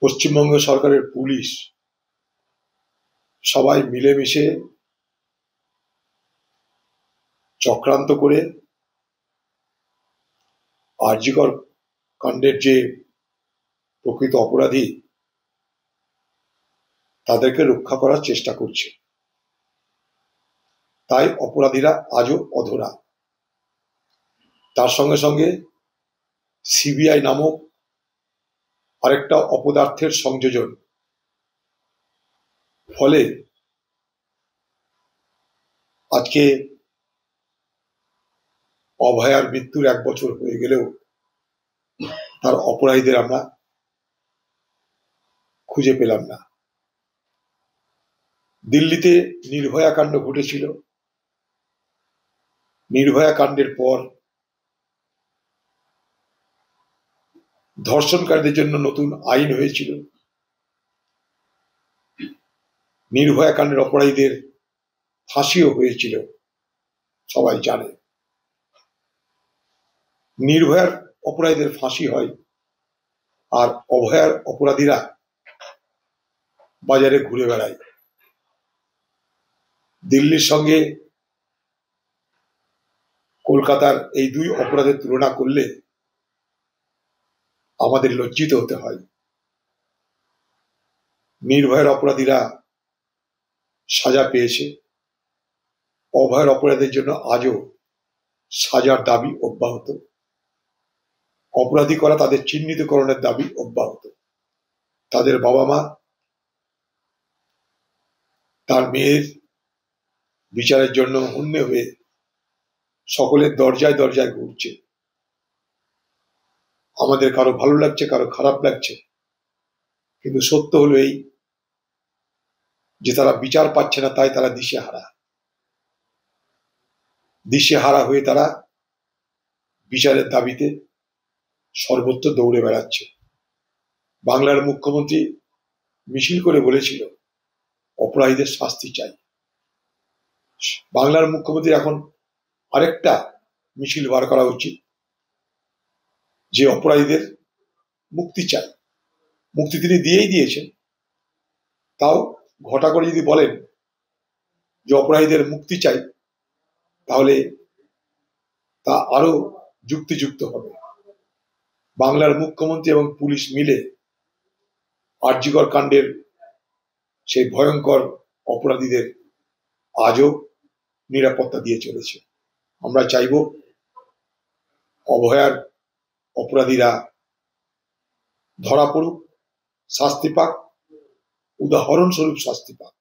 পশ্চিমবঙ্গ সরকারের পুলিশ সবাই মিলেমিশে চক্রান্ত করে আর.জি. কর কাণ্ডের যে প্রকৃত অপরাধী তাদেরকে রক্ষা করার চেষ্টা করছে। তাই অপরাধীরা আজও অধরা। তার সঙ্গে সঙ্গে সিবিআই নামক আরেকটা অপদার্থের সংযোজন, ফলে আজকে অভয়ার মৃত্যুর 1 বছর হয়ে গেলেও তার অপরাধীদের আমরা খুঁজে পেলাম না। দিল্লিতে নির্ভয়া কাণ্ড ঘটেছিল। নির্ভয়া কাণ্ডের পর ধর্ষণকারীদের জন্য নতুন আইন হয়েছিল। নির্ভয়া কাণ্ডের অপরাধীদের ফাঁসিও হয়েছিল, সবাই জানে। নির্ভয়ার অপরাধীদের ফাঁসি হয় আর অভয়ার অপরাধীরা বাজারে ঘুরে বেড়ায়। দিল্লির সঙ্গে কলকাতার এই দুই অপরাধের তুলনা করলে আমাদের লজ্জিত হতে হয়। নির্ভয়ার অপরাধীরা সাজা পেয়েছে, অভয়ার অপরাধের জন্য আজও সাজার দাবি অব্যাহত। অপরাধী করা তাদের চিহ্নিতকরণের দাবি অব্যাহত। তাদের বাবা মা তার মেয়ের বিচারের জন্য হন্যে হয়ে সকলের দরজায় দরজায় ঘুরছে। আমাদের কারো ভালো লাগছে, কারো খারাপ লাগছে, কিন্তু সত্য হলো এই যে তারা বিচার পাচ্ছে না, তাই তারা দিশেহারা। দিশেহারা হয়ে তারা বিচারের দাবিতে সর্বত্র দৌড়ে বেড়াচ্ছে। বাংলার মুখ্যমন্ত্রী মিছিল করে বলেছিল অপরাধীদের শাস্তি চাই। বাংলার মুখ্যমন্ত্রী এখন আরেকটা মিছিল বার করা উচিত, যে অপরাধীদের মুক্তি চাই। মুক্তি তিনি দিয়েই দিয়েছেন, তাও ঘটা করে যদি বলেন যে অপরাধীদের মুক্তি চাই, তাহলে তা আরো যুক্তিযুক্ত হবে। বাংলার মুখ্যমন্ত্রী এবং পুলিশ মিলে আর.জি. কর কাণ্ডের সেই ভয়ঙ্কর অপরাধীদের আজও নিরাপত্তা দিয়ে চলেছে। আমরা চাইব অভয়ার অপরাধীরা ধরা পড়ুক, শাস্তি পাক, উদাহরণস্বরূপ শাস্তি পাক।